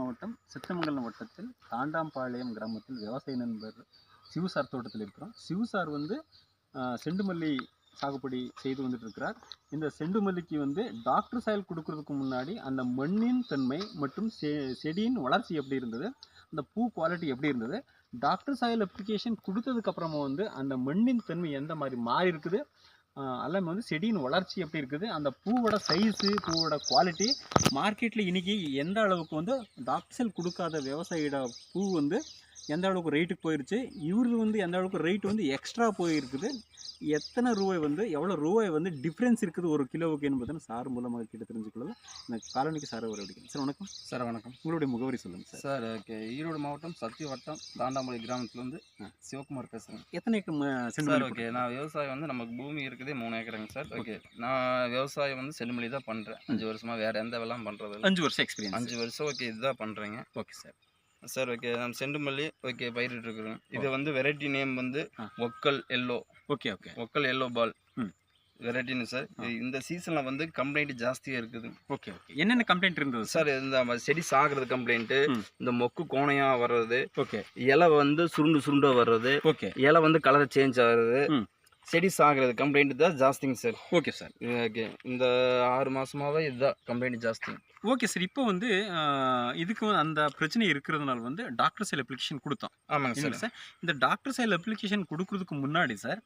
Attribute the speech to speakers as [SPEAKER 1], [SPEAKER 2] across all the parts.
[SPEAKER 1] மாவட்டம் சித்தமங்கலம் வட்டத்தில் தாண்டாம்பாளையம் கிராமத்தில் விவசாய நண்பர் சிவு சார் தோட்டத்தில் இருக்கிறோம். சிவு சார் வந்து செண்டுமல்லி சாகுபடி செய்து வந்துட்டு இருக்கிறார். இந்த செண்டுமல்லிக்கு வந்து டாக்டர் சாயல் கொடுக்கறதுக்கு முன்னாடி அந்த மண்ணின் தன்மை மற்றும் செடியின் வளர்ச்சி எப்படி இருந்தது, அந்த பூ குவாலிட்டி எப்படி இருந்தது, டாக்டர் சாயல் அப்ளிகேஷன் கொடுத்ததுக்கு அப்புறமா வந்து அந்த மண்ணின் தன்மை எந்த மாதிரி மாறி இருக்குது, எல்லாமே வந்து செடியின் வளர்ச்சி எப்படி இருக்குது, அந்த பூவோட சைஸு, பூவோட குவாலிட்டி, மார்க்கெட்டில் இன்றைக்கி எந்த அளவுக்கு வந்து டாக்டர் சாயல் கொடுக்காத விவசாயியோட பூ வந்து எந்த அளவுக்கு ரேட்டுக்கு போயிடுச்சு, இவரு வந்து எந்த அளவுக்கு ரேட்டு வந்து எக்ஸ்ட்ரா போயிருக்குது, எத்தனை ரூபாய் வந்து எவ்வளோ ரூபாய் வந்து டிஃப்ரென்ஸ் இருக்குது ஒரு கிலோவுக்கு என்பதுன்னு சார் மூலமாக கேட்டு தெரிஞ்சுக்கொள்ளலாம். எனக்கு காலனிக்கு சார் ஒரு அடிக்கணும் சார். வணக்கம்
[SPEAKER 2] சார். வணக்கம்.
[SPEAKER 1] உங்களுடைய முகவரி சொல்லுங்கள் சார்.
[SPEAKER 2] சார் ஓகே, ஈரோடு மாவட்டம் சத்தி வட்டம் தாண்டாமலை கிராமத்துலேருந்து சிவகுமார் பேசுகிறேன்.
[SPEAKER 1] எத்தனை ஏக்கர்
[SPEAKER 2] சார்? ஓகே, நான் விவசாயம் வந்து நமக்கு பூமி இருக்குதே 3 ஏக்கருங்க சார். ஓகே, நான் விவசாயம் வந்து செண்டுமல்லி தான் பண்ணுறேன் 5 வருஷமாக. வேறு எந்த வேலையும் பண்ணுறது
[SPEAKER 1] 5 வருஷம் எக்ஸ்பீரியன்ஸ்.
[SPEAKER 2] 5 வருஷம் ஓகே, இதுதான் பண்ணுறேங்க.
[SPEAKER 1] Okay sir.
[SPEAKER 2] சார் ஓகே, நம்ம செண்டுமல்லி ஓகே பயிரிட்டு இருக்கிறோம். இது வந்து வெரைட்டி நேம் வந்து ஒக்கல் எல்லோ.
[SPEAKER 1] ஓகே ஓகே,
[SPEAKER 2] ஒக்கல் எல்லோ பால் வெரைட்டின்னு சார். இந்த சீசனில் வந்து கம்ப்ளைண்ட் ஜாஸ்தியாக இருக்குது.
[SPEAKER 1] ஓகே ஓகே, என்னென்ன கம்ப்ளைண்ட் இருந்தது
[SPEAKER 2] சார்? இந்த செடி சாகிறது கம்ப்ளைண்ட்டு, இந்த மொக்கு கோணையாக வர்றது,
[SPEAKER 1] ஓகே,
[SPEAKER 2] இலை வந்து சுருண்டாக வர்றது,
[SPEAKER 1] ஓகே,
[SPEAKER 2] இலை வந்து கலர் சேஞ்ச் ஆகுறது, செடி சாகிறது கம்ப்ளைண்ட் தான் ஜாஸ்திங்க சார்.
[SPEAKER 1] Okay sir.
[SPEAKER 2] ஓகே, இந்த 6 மாதமாகவே இதுதான் கம்ப்ளைண்ட் ஜாஸ்தி.
[SPEAKER 1] Okay sir. இப்போ வந்து இதுக்கு அந்த பிரச்சனை இருக்கிறதுனால வந்து டாக்டர் சைல் அப்ளிகேஷன் கொடுத்தோம்.
[SPEAKER 2] ஆமாங்க சார்.
[SPEAKER 1] சார், இந்த டாக்டர் சைல் அப்ளிகேஷன் கொடுக்கறதுக்கு முன்னாடி சார்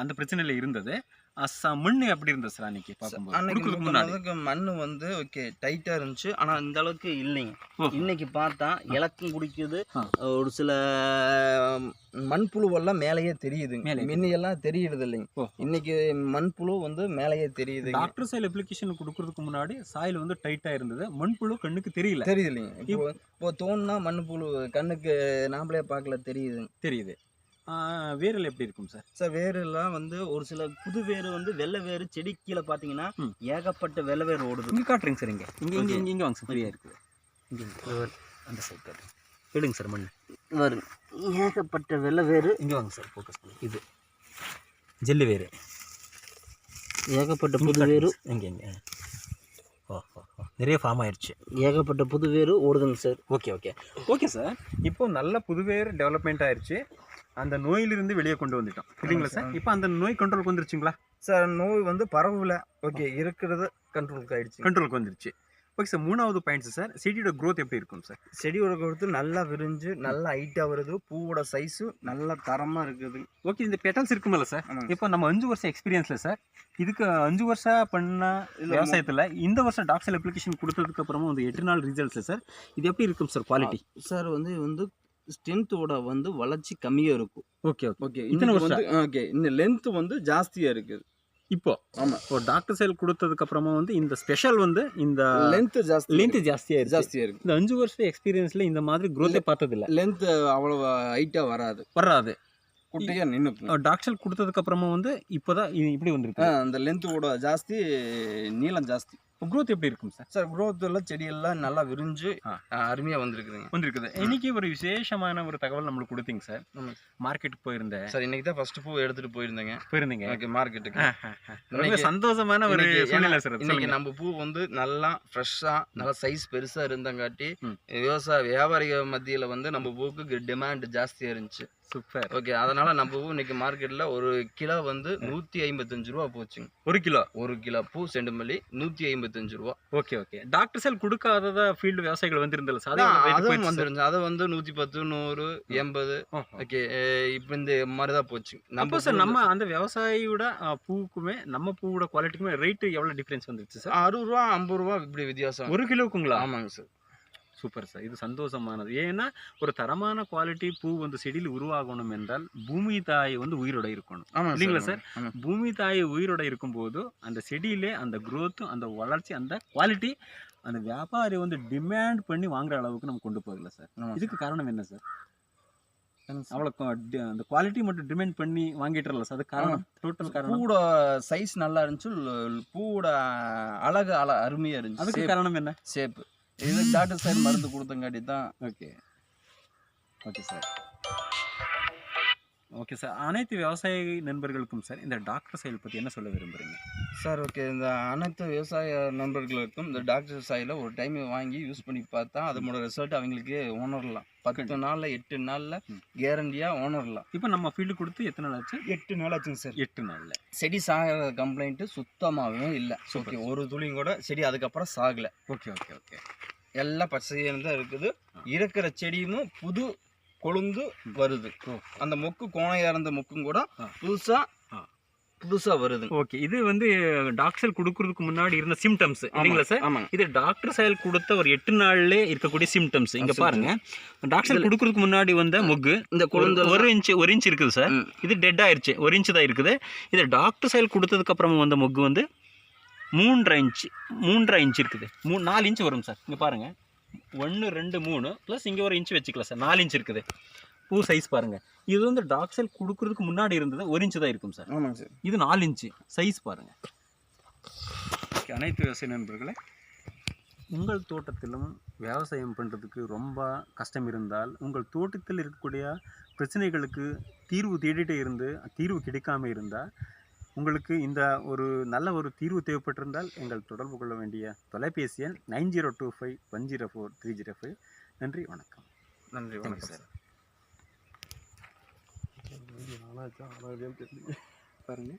[SPEAKER 1] அந்த பிரச்சனையில் இருந்தது. மண் எப்படி இருந்தது சார் அன்னைக்கு பார்க்கும்போது?
[SPEAKER 2] மண் வந்து ஓகே டைட்டாக இருந்துச்சு, ஆனால் இந்த அளவுக்கு இல்லைங்க. இன்னைக்கு பார்த்தா இலக்கம் குடிக்குது. ஒரு சில மண்புழுவெல்லாம் மேலேயே தெரியுதுங்க, மின்னியெல்லாம் தெரியுது இல்லைங்க. இன்னைக்கு மண்புழு வந்து மேலேயே தெரியுது.
[SPEAKER 1] டாக்டர் சாயில் அப்ளிகேஷன் கொடுக்கறதுக்கு முன்னாடி சாயில் வந்து டைட்டாக இருந்தது, மண்புழு கண்ணுக்கு தெரியுது
[SPEAKER 2] இல்லைங்க. இப்போ தோணுனா மண்புழு கண்ணுக்கு நாமளே பார்க்கல தெரியுது.
[SPEAKER 1] வேரில் எப்படி இருக்கும் சார்?
[SPEAKER 2] சார், வேரெல்லாம் வந்து ஒரு சில புது வேறு வந்து வெள்ளை வேறு செடி கீழே பார்த்தீங்கன்னா ஏகப்பட்ட வெள்ளை வேறு ஓடுது.
[SPEAKER 1] இங்கே காட்டுறீங்க சார். இங்கே வாங்க சார், ஃப்ரீயாக இருக்குது. இங்கே அந்த சைட் காட்டுறேன், எடுங்க சார். மண்
[SPEAKER 2] வருங்க, ஏகப்பட்ட வெள்ளை வேறு.
[SPEAKER 1] இங்கே வாங்க சார், ஃபோக்கஸ் பண்ணி. இது ஜெல்லு வேறு,
[SPEAKER 2] ஏகப்பட்ட புது வேறு.
[SPEAKER 1] எங்கே நிறைய ஃபார்ம் ஆயிடுச்சு,
[SPEAKER 2] ஏகப்பட்ட புது வேறு ஓடுதுங்க sir.
[SPEAKER 1] Okay okay okay sir. இப்போ நல்ல புது வேறு டெவலப்மெண்ட் ஆயிடுச்சு, அந்த நோயிலிருந்து வெளியே கொண்டு வந்துட்டோம் இல்லைங்களா சார்? இப்போ அந்த நோய் கண்ட்ரோலுக்கு வந்துருச்சுங்களா
[SPEAKER 2] சார்? நோய் வந்து பரவல, ஓகே, இருக்கிறது கண்ட்ரோலுக்கு
[SPEAKER 1] வந்துருச்சு. Okay sir. 3வது பாயிண்ட்ஸ் சார், செடியோட க்ரோத் எப்படி இருக்கும் சார்?
[SPEAKER 2] செடியோட க்ரோத் நல்லா விரிஞ்சு நல்லா ஹைட்டாக வருது, பூவோட சைஸும் நல்லா தரமாக இருக்குது.
[SPEAKER 1] ஓகே, இந்த பெட்டல்ஸ் இருக்குமில்ல சார்? இப்போ நம்ம 5 வருஷம் எக்ஸ்பீரியன்ஸில் சார், இதுக்கு 5 வருஷம் பண்ண விவசாயத்தில் இந்த வருஷம் டாக்டர் சாயல் அப்ளிகேஷன் கொடுத்ததுக்கு அப்புறமா வந்து 8 நாள் ரிசல்ட்ஸில் சார் இது எப்படி இருக்கும் சார் குவாலிட்டி?
[SPEAKER 2] சார் வந்து ஸ்ட்ரென்த்தோட வந்து வளர்ச்சி கம்மியாக இருக்கும்.
[SPEAKER 1] ஓகே ஓகே,
[SPEAKER 2] இத்தனை வருஷம் ஓகே, இந்த லென்த் வந்து ஜாஸ்தியாக இருக்குது
[SPEAKER 1] இப்போ. ஆமாம், இப்போ டாக்டர் சைல் கொடுத்ததுக்கு அப்புறமா வந்து இந்த ஸ்பெஷல் வந்து இந்த லென்த் ஜாஸ்தியாக இருக்குது. இந்த 5 வருஷம் எக்ஸ்பீரியன்ஸில் இந்த மாதிரி க்ரோத்தே பார்த்ததில்ல.
[SPEAKER 2] லென்த் அவ்வளோ ஹைட்டாக வராது, குட்டையாக நின்று.
[SPEAKER 1] டாக்டர் சைல் கொடுத்ததுக்கு அப்புறமா வந்து இப்போதான் இப்படி வந்துருக்கு.
[SPEAKER 2] அந்த லென்த்தோட ஜாஸ்தி, நீளம் ஜாஸ்தி.
[SPEAKER 1] க்ரோத் எப்படி இருக்கும் சார்?
[SPEAKER 2] சார், க்ரோத் எல்லாம் செடியெல்லாம் நல்லா விரிஞ்சு அருமையாக வந்திருக்குது.
[SPEAKER 1] இன்னைக்கு ஒரு விசேஷமான ஒரு தகவல் நம்மளுக்கு கொடுத்தீங்க சார். மார்க்கெட்டுக்கு போயிருந்தேன் சார்.
[SPEAKER 2] இன்னைக்கு தான் ஃபர்ஸ்ட் பூ எடுத்துட்டு போயிருந்தீங்க ஓகே மார்க்கெட்டுக்கு.
[SPEAKER 1] சந்தோஷமான ஒரு சூழ்நிலை சார்.
[SPEAKER 2] இன்னைக்கு நம்ம பூ வந்து நல்லா ஃப்ரெஷ்ஷாக நல்லா சைஸ் பெருசாக இருந்தங்காட்டி வியாபாரிக மத்தியில் வந்து நம்ம பூக்கு டிமாண்ட் ஜாஸ்தியாக இருந்துச்சு.
[SPEAKER 1] சூப்பர்.
[SPEAKER 2] ஓகே, அதனால நம்ம பூ இன்னைக்கு மார்க்கெட்டில் ஒரு கிலோ வந்து 155 ரூபா போச்சுங்க.
[SPEAKER 1] ஒரு கிலோ
[SPEAKER 2] பூ செண்டுமல்லி 155 ரூபா.
[SPEAKER 1] Okay okay. டாக்டர் சாயல் கொடுக்காத ஃபீல்டு விவசாயிகள் வந்துருந்தல சார்,
[SPEAKER 2] அதுவும் வந்துருந்துச்சு. அதை வந்து 110, 100, 80 ஓகே, இப்போ இந்த மாதிரி தான் போச்சு.
[SPEAKER 1] நம்ம சார் நம்ம அந்த விவசாயியோட பூவுக்குமே நம்ம பூவோட குவாலிட்டிக்குமே ரேட்டு எவ்வளோ டிஃப்ரென்ஸ் வந்துருச்சு சார்?
[SPEAKER 2] 60 ரூபா 50 ரூபா இப்படி வித்தியாசம்.
[SPEAKER 1] ஒரு கிலோக்குங்களா?
[SPEAKER 2] ஆமாங்க சார்.
[SPEAKER 1] சூப்பர் சார், இது சந்தோஷமானது. ஏன்னா ஒரு தரமான குவாலிட்டி பூ வந்து செடியில் உருவாகணும் என்றால் பூமி தாய் வந்து உயிரோட இருக்கணும் இல்லைங்களா சார்? பூமி தாய் உயிரோட இருக்கும்போது அந்த செடியிலே அந்த க்ரோத்தும் அந்த வளர்ச்சி அந்த குவாலிட்டி அந்த வியாபாரி வந்து டிமாண்ட் பண்ணி வாங்குற அளவுக்கு நம்ம கொண்டு போகல சார். இதுக்கு காரணம் என்ன சார்? அவ்வளோ அந்த குவாலிட்டி மட்டும் டிமாண்ட் பண்ணி வாங்கிட்டுறல சார், அது காரணம் டோட்டல் காரணம்.
[SPEAKER 2] பூவோட சைஸ் நல்லா இருந்துச்சு, பூவோட அழகு அருமையாக இருந்துச்சு.
[SPEAKER 1] அதுக்கு காரணம் என்ன?
[SPEAKER 2] ஷேப்பு. இது டாக்டர் சார் மருந்து கொடுத்தங்காட்டி தான்.
[SPEAKER 1] Okay okay sir. Okay sir. அனைத்து விவசாய நண்பர்களுக்கும் சார் இந்த டாக்டர் செயல் பற்றி என்ன சொல்ல விரும்புகிறீங்க?
[SPEAKER 2] சார் ஓகே, இந்த அனைத்து விவசாய நண்பர்களுக்கும் இந்த டாக்டர் சாயில் ஒரு டைம் வாங்கி யூஸ் பண்ணி பார்த்தா அதோட ரிசல்ட் அவங்களுக்கு உணரலாம். 10 நாளில் 8 நாளில் கேரண்டியாக உணரலாம்.
[SPEAKER 1] இப்போ நம்ம ஃபீல்டு கொடுத்து எத்தனை நாள் ஆச்சு?
[SPEAKER 2] 8 நாள் ஆச்சுங்க சார்.
[SPEAKER 1] 8 நாளில்
[SPEAKER 2] செடி சாகிற கம்ப்ளைண்ட்டு சுத்தமாகவே இல்லை. ஓகே, ஒரு துளியும் கூட செடி அதுக்கப்புறம் சாகலை.
[SPEAKER 1] Okay okay okay.
[SPEAKER 2] எல்லாம் பச்சையாக தான் இருக்குது. இருக்கிற செடியும் புது கொழுந்து வருது. அந்த மொக்கு கோணையாக இருந்த மொக்கும் கூட புதுசாக வருது.
[SPEAKER 1] ஓகே, இது வந்து டாக்டர் கொடுக்கறதுக்கு முன்னாடி இருந்த சிம்டம்ஸ் இல்லைங்களா சார்?
[SPEAKER 2] ஆமாங்க.
[SPEAKER 1] இது டாக்டர் செயல் கொடுத்த ஒரு 8 நாள்ல இருக்கக்கூடிய சிம்டம்ஸ். இங்க பாருங்க, டாக்டர் கொடுக்கறதுக்கு முன்னாடி வந்த மொக்கு இந்த கொழுந்து 1 இன்ச் இருக்குது சார். இது டெட் ஆயிருச்சு, 1 இன்ச் தான் இருக்குது. இது டாக்டர் செயல் கொடுத்ததுக்கு அப்புறமா வந்த மொக்கு வந்து 3.5 இன்ச் இருக்குது. 4 இன்ச் வரும் சார். இங்க பாருங்க, 1 2 3 ப்ளஸ் இங்கே 1 இன்ச் வச்சுக்கலாம் சார். 4 இன்ச் இருக்குது. பூ சைஸ் பாருங்க. இது வந்து டாக்டர் கொடுக்கறதுக்கு முன்னாடி இருந்தது 1 இன்ச் தான் இருக்கும் சார்.
[SPEAKER 2] ஆமாங்க சார்.
[SPEAKER 1] இது 4 இன்ச் சைஸ் பாருங்க. அனைத்து விவசாய நண்பர்களே, உங்கள் தோட்டத்திலும் விவசாயம் பண்ணுறதுக்கு ரொம்ப கஷ்டம் இருந்தால், உங்கள் தோட்டத்தில் இருக்கக்கூடிய பிரச்சனைகளுக்கு தீர்வு தேடிட்டே இருந்து தீர்வு கிடைக்காம இருந்தால், உங்களுக்கு இந்த ஒரு நல்ல ஒரு தீர்வு தேவைப்பட்டிருந்தால் எங்கள் தொடர்பு கொள்ள வேண்டிய தொலைபேசி எண் 9025104305. நன்றி, வணக்கம்.
[SPEAKER 2] நன்றி, வணக்கம் சார்.
[SPEAKER 1] பாருங்க.